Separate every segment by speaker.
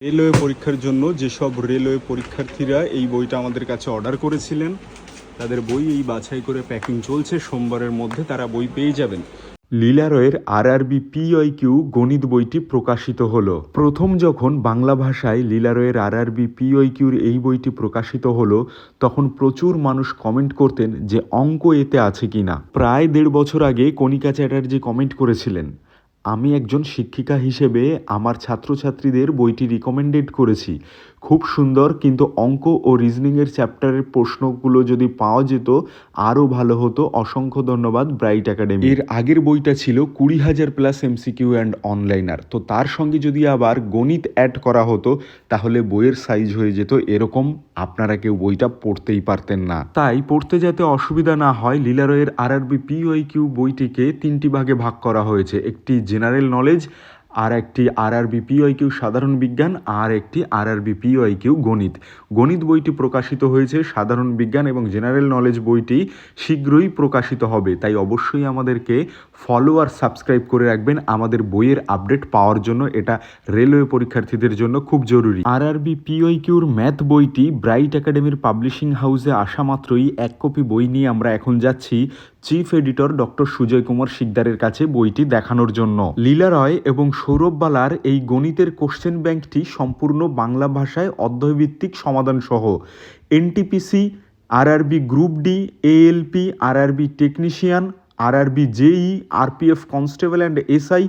Speaker 1: Railway পরীক্ষার জন্য যেসব রেলওয়ে পরীক্ষার্থীরা এই বইটা আমাদের কাছে অর্ডার করেছিলেন তাদের বই এই বাছাই করে প্যাকিং চলছে। সোমবারের মধ্যে তারা বই পেয়ে যাবেন। লীলারয়ের আরআরবি পিওয়াইকিউ গণিত বইটি প্রকাশিত হলো। প্রথম যখন বাংলা ভাষায় লীলারয়ের আরআরবি পিওয়াইকিউর এই বইটি প্রকাশিত হলো তখন প্রচুর মানুষ কমেন্ট করতেন যে অঙ্ক এতে আছে কিনা। প্রায় 1.5 বছর আগে কণিকা চ্যাটার্জি কমেন্ট করেছিলেন, আমি একজন শিক্ষিকা হিসেবে আমার ছাত্রছাত্রীদের বইটি রিকমেন্ডেড করেছি, খুব সুন্দর, কিন্তু অঙ্ক ও রিজনিংয়ের চ্যাপ্টারের প্রশ্নগুলো যদি পাওয়া যেত আরও ভালো হতো। অসংখ্য ধন্যবাদ ব্রাইট একাডেমি। এর আগের বইটা ছিল 20,000 প্লাস এমসিকিউ অ্যান্ড অনলাইনার, তো তার সঙ্গে যদি আবার গণিত অ্যাড করা হতো তাহলে বইয়ের সাইজ হয়ে যেত এরকম, আপনারা কেউ বইটা পড়তেই পারতেন না। তাই পড়তে যাতে অসুবিধা না হয় লীলারয়ের আরআরবি পিওয়াইকিউ বইটিকে 3টি ভাগে ভাগ করা হয়েছে। একটি জেনারেল নলেজ, আর একটি আরআরবি পিওয়াইকিউ সাধারণ বিজ্ঞান, আর একটি আরআরবি পিওয়াইকিউ গণিত। গণিত বইটি প্রকাশিত হয়েছে, সাধারণ বিজ্ঞান এবং জেনারেল নলেজ বইটি শীঘ্রই প্রকাশিত হবে। তাই অবশ্যই আমাদেরকে ফলো আর সাবস্ক্রাইব করে রাখবেন আমাদের বইয়ের আপডেট পাওয়ার জন্য। এটা রেলওয়ে পরীক্ষার্থীদের জন্য খুব জরুরি। আরআরবি পিওয়াইকিউর ম্যাথ বইটি ব্রাইট একাডেমির পাবলিশিং হাউসে আসা মাত্রই 1 কপি বই নিয়ে আমরা এখন যাচ্ছি chief editor doctor Sujoy Kumar শিকদারের কাছে বইটি দেখানোর জন্য। লীলারয় এবং সৌরভ বালার এই গণিতের কোশ্চেন ব্যাংকটি সম্পূর্ণ বাংলা ভাষায় অধ্যয়ভিত্তিক সমাধান সহ NTPC, RRB group D, ALP, RRB technician, RRB JE, RPF constable and SI,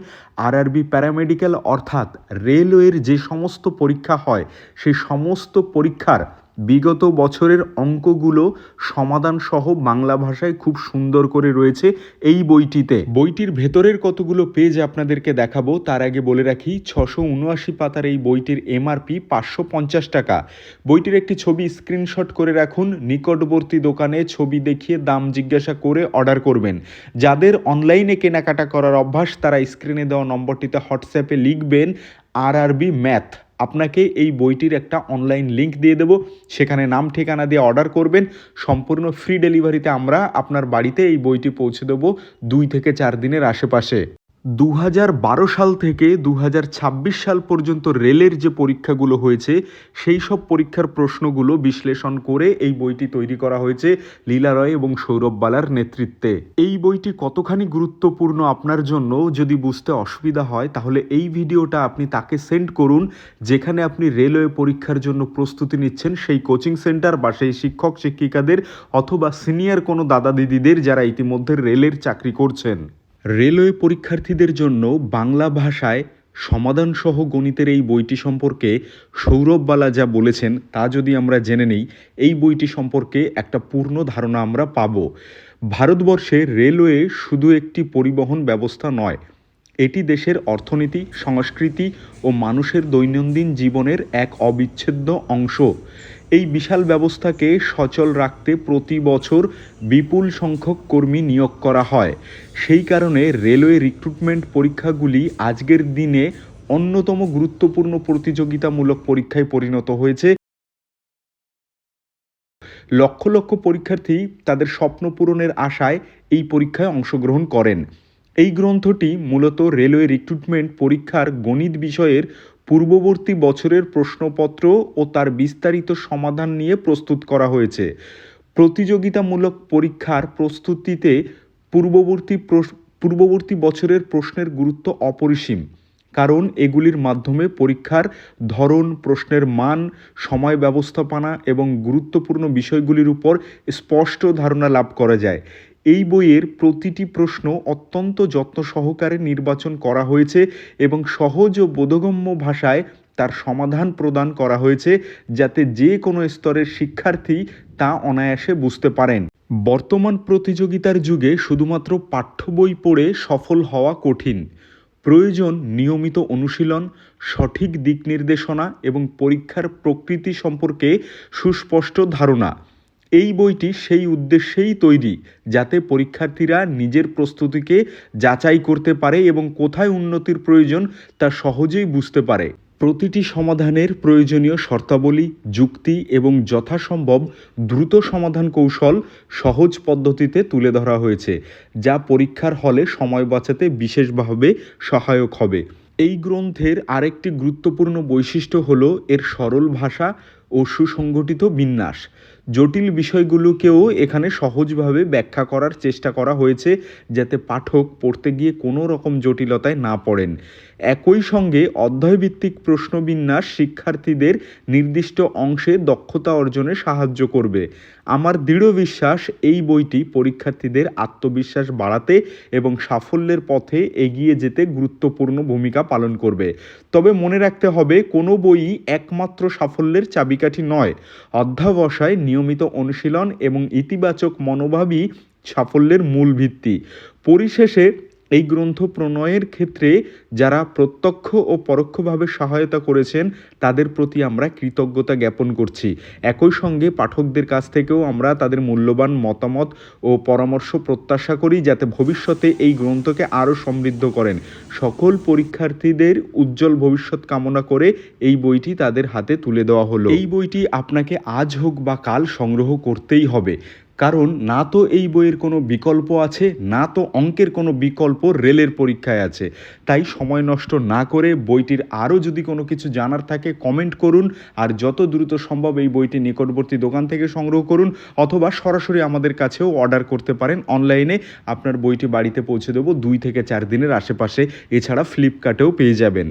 Speaker 1: RRB paramedical, অর্থাৎ রেলওয়ের যে সমস্ত পরীক্ষা হয় সেই সমস্ত পরীক্ষার বিগত বছরের অঙ্কগুলো সমাধান সহ বাংলা ভাষায় খুব সুন্দর করে রয়েছে এই বইটিতে। বইটির ভেতরের কতগুলো পেজ আপনাদেরকে দেখাবো, তার আগে বলে রাখি 679 পাতার এই বইটির এমআরপি 550 টাকা। বইটির একটি ছবি স্ক্রিনশট করে রাখুন, নিকটবর্তী দোকানে ছবি দেখিয়ে দাম জিজ্ঞাসা করে অর্ডার করবেন। যাদের অনলাইনে কেনাকাটা করার অভ্যাস তারা স্ক্রিনে দেওয়া নম্বরটিতে হোয়াটসঅ্যাপে লিখবেন আরআরবি ম্যাথ, আপনাকে এই বইটির একটা অনলাইন লিঙ্ক দিয়ে দেবো, সেখানে নাম ঠিকানা দিয়ে অর্ডার করবেন। সম্পূর্ণ ফ্রি ডেলিভারিতে আমরা আপনার বাড়িতে এই বইটি পৌঁছে দেবো 2 থেকে 4 দিনের আশেপাশে। 2012 সাল থেকে 2026 সাল পর্যন্ত রেলের যে পরীক্ষাগুলো হয়েছে সেই সব পরীক্ষার প্রশ্নগুলো বিশ্লেষণ করে এই বইটি তৈরি করা হয়েছে লীলা রয় এবং সৌরভ বালার নেতৃত্বে। এই বইটি কতখানি গুরুত্বপূর্ণ আপনার জন্য যদি বুঝতে অসুবিধা হয় তাহলে এই ভিডিওটা আপনি তাকে সেন্ড করুন যেখানে আপনি রেলওয়ে পরীক্ষার জন্য প্রস্তুতি নিচ্ছেন, সেই কোচিং সেন্টার বা সেই শিক্ষক শিক্ষিকাদের অথবা সিনিয়র কোনো দাদা দিদিদের যারা ইতিমধ্যে রেলের চাকরি করছেন। রেলওয়ে পরীক্ষার্থীদের জন্য বাংলা ভাষায় সমাধানসহ গণিতের এই বইটি সম্পর্কে সৌরভ বালা যা বলেছেন তা যদি আমরা জেনে নিই, এই বইটি সম্পর্কে একটা পূর্ণ ধারণা আমরা পাব। ভারতবর্ষে রেলওয়ে শুধু একটি পরিবহন ব্যবস্থা নয়, এটি দেশের অর্থনীতি, সংস্কৃতি ও মানুষের দৈনন্দিন জীবনের এক অবিচ্ছেদ্য অংশ। এই বিশাল ব্যবস্থাকে সচল রাখতে প্রতি বছর বিপুল সংখ্যক কর্মী নিয়োগ করা হয়। সেই কারণে রেলওয়ে রিক্রুটমেন্ট পরীক্ষাগুলি আজকের দিনে অন্যতম গুরুত্বপূর্ণ প্রতিযোগিতামূলক পরীক্ষায় পরিণত হয়েছে। লক্ষ লক্ষ পরীক্ষার্থী তাদের স্বপ্ন পূরণের আশায় এই পরীক্ষায় অংশগ্রহণ করেন। এই গ্রন্থটি মূলত রেলওয়ে রিক্রুটমেন্ট পরীক্ষার গণিত বিষয়ের পূর্ববর্তী বছরের প্রশ্নপত্র ও তার বিস্তারিত সমাধান নিয়ে প্রস্তুত করা হয়েছে। প্রতিযোগিতামূলক পরীক্ষার প্রস্তুতিতে পূর্ববর্তী বছরের প্রশ্নের গুরুত্ব অপরিসীম, কারণ এগুলির মাধ্যমে পরীক্ষার ধরন, প্রশ্নের মান, সময় ব্যবস্থাপনা এবং গুরুত্বপূর্ণ বিষয়গুলির উপর স্পষ্ট ধারণা লাভ করা যায়। এই বইয়ের প্রতিটি প্রশ্ন অত্যন্ত যত্ন সহকারে নির্বাচন করা হয়েছে এবং সহজ ও বোধগম্য ভাষায় তার সমাধান প্রদান করা হয়েছে যাতে যে কোনো স্তরের শিক্ষার্থী তা অনায়াসে বুঝতে পারেন। বর্তমান প্রতিযোগিতার যুগে শুধুমাত্র পাঠ্য বই পড়ে সফল হওয়া কঠিন, প্রয়োজন নিয়মিত অনুশীলন, সঠিক দিক নির্দেশনা এবং পরীক্ষার প্রকৃতি সম্পর্কে সুস্পষ্ট ধারণা। এই বইটি সেই উদ্দেশ্যেই তৈরি যাতে পরীক্ষার্থীরা নিজের প্রস্তুতিকে যাচাই করতে পারে এবং কোথায় উন্নতির প্রয়োজন তা সহজেই বুঝতে পারে। প্রতিটি সমাধানের প্রয়োজনীয় শর্তাবলী, যুক্তি এবং যথাসম্ভব দ্রুত সমাধান কৌশল সহজ পদ্ধতিতে তুলে ধরা হয়েছে, যা পরীক্ষার হলে সময় বাঁচাতে বিশেষভাবে সহায়ক হবে। এই গ্রন্থের আরেকটি গুরুত্বপূর্ণ বৈশিষ্ট্য হলো এর সরল ভাষা ও সুসংগঠিত বিন্যাস। জটিল বিষয়গুলোকেও এখানে সহজভাবে ব্যাখ্যা করার চেষ্টা করা হয়েছে, যাতে পাঠক পড়তে গিয়ে কোনো রকম জটিলতায় না পড়েন। একই সঙ্গে অধ্যায়ভিত্তিক প্রশ্নবিন্যাস শিক্ষার্থীদের নির্দিষ্ট অংশে দক্ষতা অর্জনে সাহায্য করবে। আমার দৃঢ় বিশ্বাস এই বইটি পরীক্ষার্থীদের আত্মবিশ্বাস বাড়াতে এবং সাফল্যের পথে এগিয়ে যেতে গুরুত্বপূর্ণ ভূমিকা পালন করবে। তবে মনে রাখতে হবে, কোনো বইই একমাত্র সাফল্যের চাবিকাঠি নয়। অধ্যবসায়, নিয়মিত অনুশীলন এবং ইতিবাচক মনোভাবই সাফল্যের মূল ভিত্তি। পরিশেষে এই গ্রন্থ প্রণয়ের ক্ষেত্রে যারা প্রত্যক্ষ ও পরোক্ষভাবে সহায়তা করেছেন তাদের প্রতি আমরা কৃতজ্ঞতা জ্ঞাপন করছি। একই সঙ্গে পাঠকদের কাছ থেকেও আমরা তাদের মূল্যবান মতামত ও পরামর্শ প্রত্যাশা করি, যাতে ভবিষ্যতে এই গ্রন্থকে আরও সমৃদ্ধ করেন। সকল পরীক্ষার্থীদের উজ্জ্বল ভবিষ্যৎ কামনা করে এই বইটি তাদের হাতে তুলে দেওয়া হলো। এই বইটি আপনাকে আজ হোক বা কাল সংগ্রহ করতেই হবে, কারণ না তো এই বইয়ের কোনো বিকল্প আছে, না তো অঙ্কের কোনো বিকল্প রেলের পরীক্ষায় আছে। তাই সময় নষ্ট না করে বইটির আরও যদি কোনো কিছু জানার থাকে কমেন্ট করুন, আর যত দ্রুত সম্ভব এই বইটি নিকটবর্তী দোকান থেকে সংগ্রহ করুন, অথবা সরাসরি আমাদের কাছেও অর্ডার করতে পারেন অনলাইনে। আপনার বইটি বাড়িতে পৌঁছে দেবো 2 থেকে 4 দিনের আশেপাশে। এছাড়া ফ্লিপকার্টেও পেয়ে যাবেন।